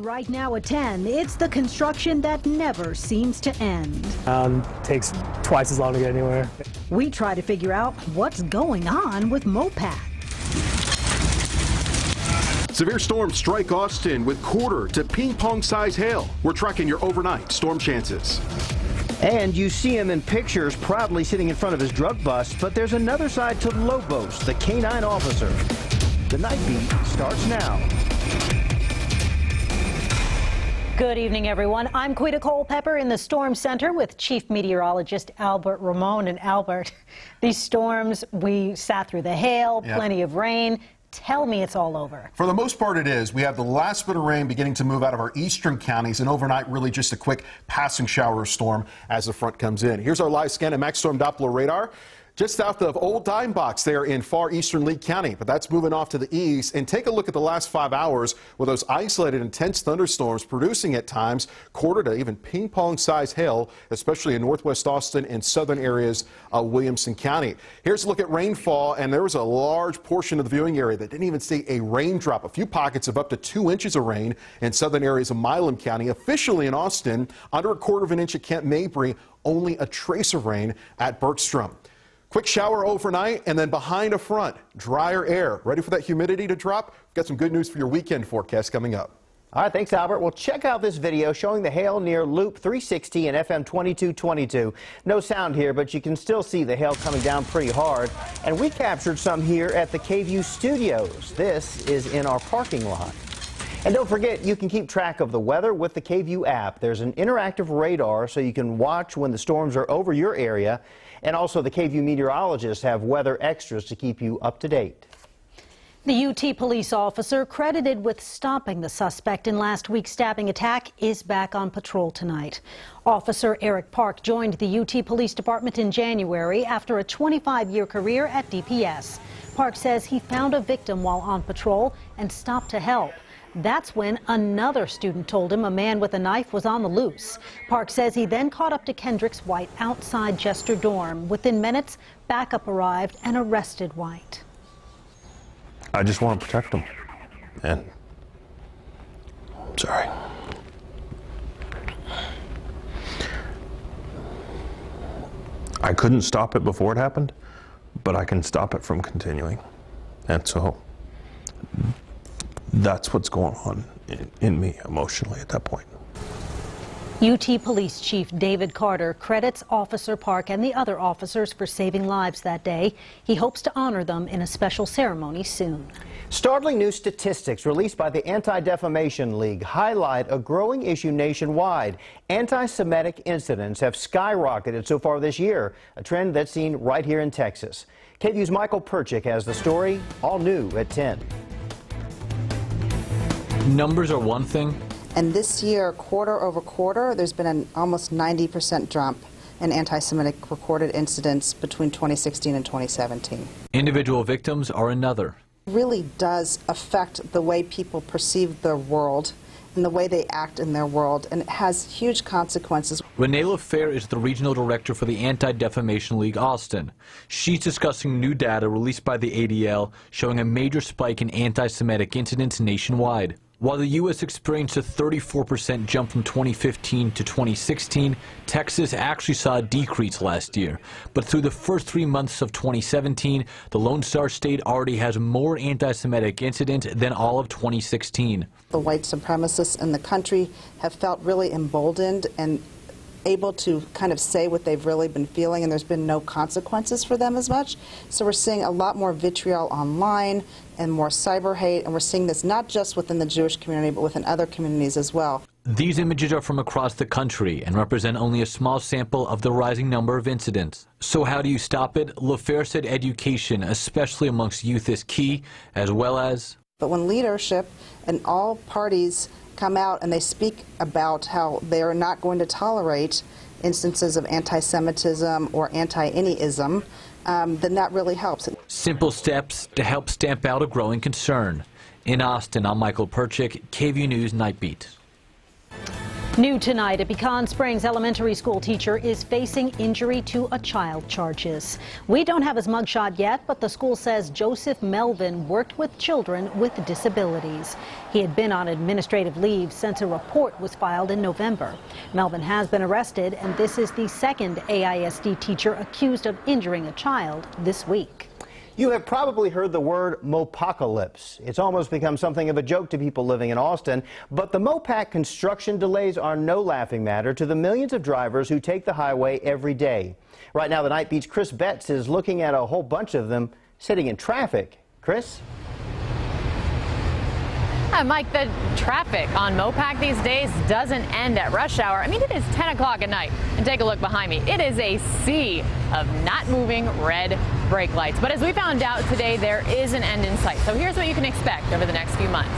Right now at 10, it's the construction that never seems to end. Takes twice as long to get anywhere. We try to figure out what's going on with Mopac. Severe storms strike Austin with quarter to ping-pong size hail. We're tracking your overnight storm chances. And you see him in pictures proudly sitting in front of his drug bust, but there's another side to Lobos, the canine officer. The Night Beat starts now. Good evening, everyone. I'm Quita Culpepper in the Storm Center with Chief Meteorologist Albert Ramon. And Albert, these storms, we sat through the hail, plenty of rain. Tell me it's all over. For the most part, it is. We have the last bit of rain beginning to move out of our eastern counties, and overnight, really just a quick passing shower or storm as the front comes in. Here's our live scan of Max Storm Doppler radar. Just south of Old Dime Box there in far eastern Lee County, but that's moving off to the east. And take a look at the last 5 hours with those isolated intense thunderstorms producing at times quarter to even ping pong size hail, especially in northwest Austin and southern areas of Williamson County. Here's a look at rainfall, and there was a large portion of the viewing area that didn't even see a raindrop. A few pockets of up to 2 inches of rain in southern areas of Milam County. Officially in Austin, under a quarter of an inch at Camp Mabry, only a trace of rain at Bergstrom. Quick shower overnight, and then behind a front, drier air. Ready for that humidity to drop? We've got some good news for your weekend forecast coming up. All right, thanks, Albert. Well, check out this video showing the hail near Loop 360 and FM 2222. No sound here, but you can still see the hail coming down pretty hard. And we captured some here at the KVUE studios. This is in our parking lot. And don't forget, you can keep track of the weather with the KVUE app. There's an interactive radar so you can watch when the storms are over your area. And also the KVUE meteorologists have weather extras to keep you up to date. The UT police officer credited with stopping the suspect in last week's stabbing attack is back on patrol tonight. Officer Eric Park joined the UT Police Department in January after a 25-year career at DPS. Park says he found a victim while on patrol and stopped to help. That's when another student told him a man with a knife was on the loose. Park says he then caught up to Kendricks White outside Jester Dorm. Within minutes, backup arrived and arrested White. I just want to protect him. And I'm sorry. I couldn't stop it before it happened, but I can stop it from continuing. And so that's what's going on in me emotionally at that point. UT Police Chief David Carter credits Officer Park and the other officers for saving lives that day. He hopes to honor them in a special ceremony soon. Startling new statistics released by the Anti-Defamation League highlight a growing issue nationwide. Anti-Semitic incidents have skyrocketed so far this year, a trend that's seen right here in Texas. KVUE's Michael Perchik has the story, all new at 10. Numbers are one thing. And this year, quarter over quarter, there's been an almost 90% jump in anti-Semitic recorded incidents between 2016 and 2017. Individual victims are another. It really does affect the way people perceive their world and the way they act in their world, and it has huge consequences. Renee LaFair is the regional director for the Anti-Defamation League Austin. She's discussing new data released by the ADL showing a major spike in anti-Semitic incidents nationwide. While the U.S. experienced a 34% jump from 2015 to 2016, Texas actually saw a decrease last year. But through the first 3 months of 2017, the Lone Star State already has more anti-Semitic incidents than all of 2016. The white supremacists in the country have felt really emboldened and able to kind of say what they've really been feeling, and there's been no consequences for them as much. So we're seeing a lot more vitriol online and more cyber hate, and we're seeing this not just within the Jewish community, but within other communities as well. These images are from across the country and represent only a small sample of the rising number of incidents. So how do you stop it? LaFair said education, especially amongst youth, is key, as well as... But when leadership and all parties come out and they speak about how they are not going to tolerate instances of anti-Semitism or anti-anyism, then that really helps. Simple steps to help stamp out a growing concern. In Austin, I'm Michael Perchik, KVUE News Night Beat. New tonight, a Pecan Springs elementary school teacher is facing injury to a child charges. We don't have his mugshot yet, but the school says Joseph Melvin worked with children with disabilities. He had been on administrative leave since a report was filed in November. Melvin has been arrested, and this is the second AISD teacher accused of injuring a child this week. You have probably heard the word Mopacalypse. It's almost become something of a joke to people living in Austin, but the Mopac construction delays are no laughing matter to the millions of drivers who take the highway every day. Right now, the Night Beat's Chris Betts is looking at a whole bunch of them sitting in traffic. Chris? Mike, the traffic on Mopac these days doesn't end at rush hour. I mean, it is 10 o'clock at night. And take a look behind me. It is a sea of not moving red brake lights. But as we found out today, there is an end in sight. So here's what you can expect over the next few months.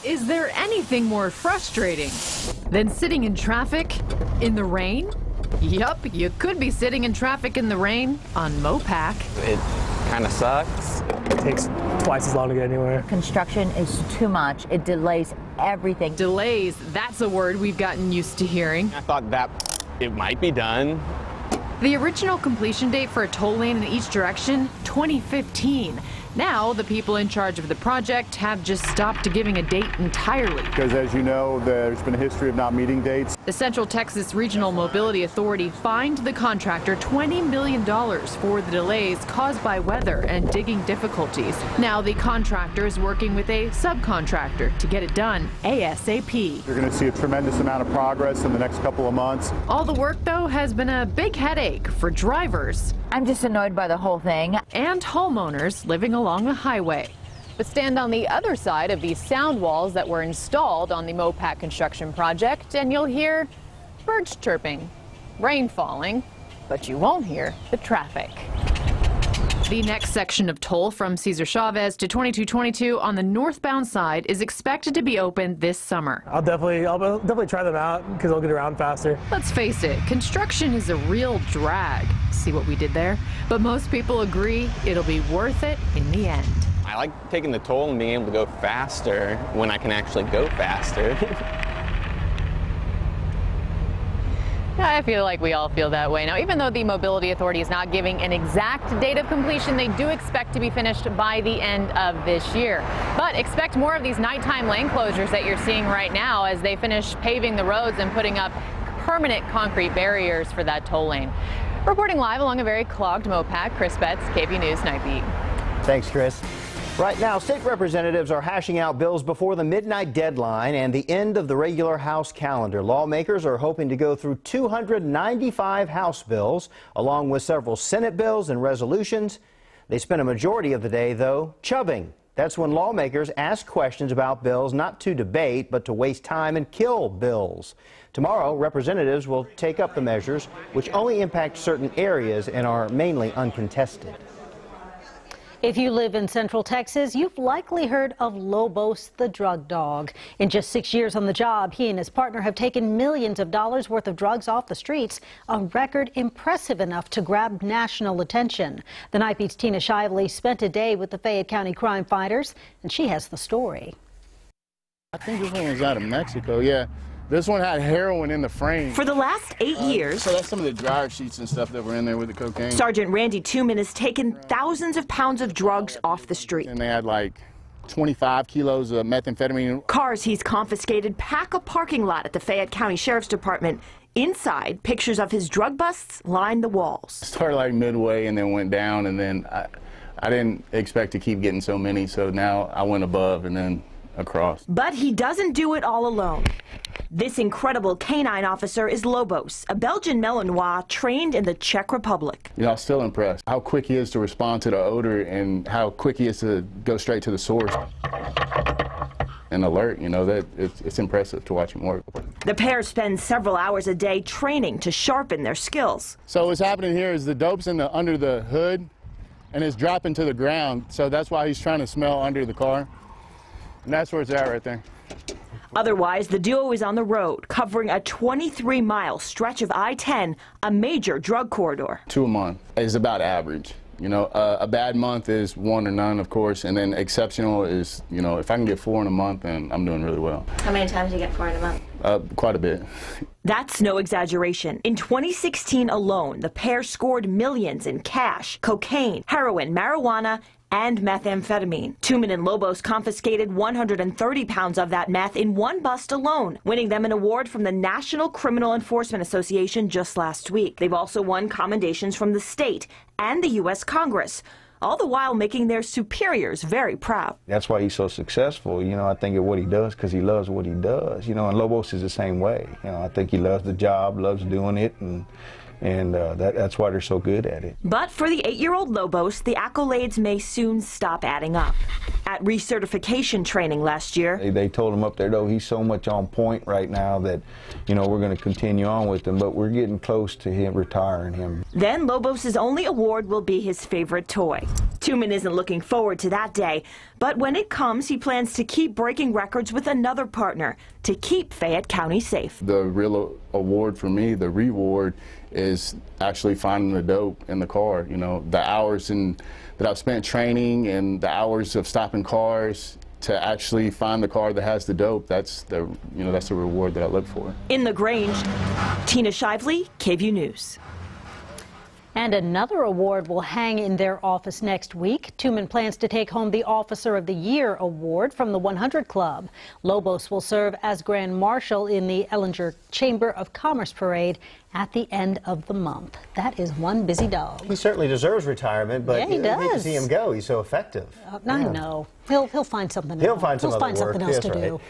Is there anything more frustrating than sitting in traffic in the rain? Yup, you could be sitting in traffic in the rain on Mopac. It kind of sucks. It takes twice as long to get anywhere. Construction is too much. It delays everything. Delays, that's a word we've gotten used to hearing. I thought that it might be done. The original completion date for a toll lane in each direction, 2015. Now, the people in charge of the project have just stopped giving a date entirely. Because as you know, there's been a history of not meeting dates. The Central Texas Regional Mobility Authority fined the contractor $20 million for the delays caused by weather and digging difficulties. Now the contractor is working with a subcontractor to get it done ASAP. You're going to see a tremendous amount of progress in the next couple of months. All the work, though, has been a big headache for drivers. I'm just annoyed by the whole thing. And homeowners living along the highway. But stand on the other side of these sound walls that were installed on the Mopac construction project, and you'll hear birds chirping, rain falling, but you won't hear the traffic. The next section of toll from Cesar Chavez to 2222 on the northbound side is expected to be open this summer. I'll definitely try them out because I'll get around faster. Let's face it, construction is a real drag. See what we did there? But most people agree it'll be worth it in the end. I like taking the toll and being able to go faster when I can actually go faster. I feel like we all feel that way. Now, even though the Mobility Authority is not giving an exact date of completion, they do expect to be finished by the end of this year. But expect more of these nighttime lane closures that you're seeing right now as they finish paving the roads and putting up permanent concrete barriers for that toll lane. Reporting live along a very clogged Mopac, Chris Betts, KVUE News Night Beat. Thanks, Chris. Right now, state representatives are hashing out bills before the midnight deadline and the end of the regular House calendar. Lawmakers are hoping to go through 295 House bills, along with several Senate bills and resolutions. They spend a majority of the day, though, chubbing. That's when lawmakers ask questions about bills not to debate, but to waste time and kill bills. Tomorrow, representatives will take up the measures, which only impact certain areas and are mainly uncontested. If you live in Central Texas, you've likely heard of Lobos, the drug dog. In just 6 years on the job, he and his partner have taken millions of dollars worth of drugs off the streets, a record impressive enough to grab national attention. The Night Beat's Tina Shively spent a day with the Fayette County crime fighters, and she has the story. I think this one was out of Mexico, yeah. This one had heroin in the frame. For the last 8 years, so that's some of the dryer sheets and stuff that were in there with the cocaine. Sergeant Randy Tuman has taken thousands of pounds of drugs off the street. And they had like 25 kilos of methamphetamine. Cars he's confiscated pack a parking lot at the Fayette County Sheriff's Department. Inside, pictures of his drug busts line the walls. Started like midway and then went down, and then I didn't expect to keep getting so many, so now I went above and then across. But he doesn't do it all alone. This incredible canine officer is Lobos, a Belgian Malinois trained in the Czech Republic. You know, I'm still impressed how quick he is to respond to the odor and how quick he is to go straight to the source and alert. You know, that it's impressive to watch him work. The pair spend several hours a day training to sharpen their skills. So what's happening here is the dope's under the hood and it's dropping to the ground. So that's why he's trying to smell under the car. And that's where it's at right there. Otherwise, the duo is on the road, covering a 23-mile stretch of I-10, a major drug corridor. 2 a month is about average. You know, a bad month is 1 or none, of course, and then exceptional is, you know, if I can get 4 in a month, then I'm doing really well. How many times do you get 4 in a month? Quite a bit. That's no exaggeration. In 2016 alone, the pair scored millions in cash, cocaine, heroin, marijuana, and methamphetamine. Tuman and Lobos confiscated 130 pounds of that meth in one bust alone, winning them an award from the National Criminal Enforcement Association just last week. They've also won commendations from the state and the U.S. Congress, all the while making their superiors very proud. That's why he's so successful, you know, I think, at what he does, because he loves what he does. You know, and Lobos is the same way. You know, I think he loves the job, loves doing it, and that's why they're so good at it. But for the 8-year-old Lobos, the accolades may soon stop adding up. At recertification training last year, They told him up there, though, he's so much on point right now that, you know, we're going to continue on with him, but we're getting close to him retiring him. Then Lobos' only award will be his favorite toy. Tuman isn't looking forward to that day, but when it comes, he plans to keep breaking records with another partner to keep Fayette County safe. The real award for me, the reward, is actually finding the dope in the car. You know, the hours that I've spent training and the hours of stopping cars to actually find the car that has the dope. That's the reward that I look for. In the Grange, Tina Shively, KVUE News. And another award will hang in their office next week. Tuman plans to take home the Officer of the Year award from the 100 Club. Lobos will serve as Grand Marshal in the Ellinger Chamber of Commerce Parade at the end of the month. That is one busy dog. He certainly deserves retirement, but yeah, he I hate to does. see him go. He's so effective. I know. He'll find something. He'll find some something else That's to right. do.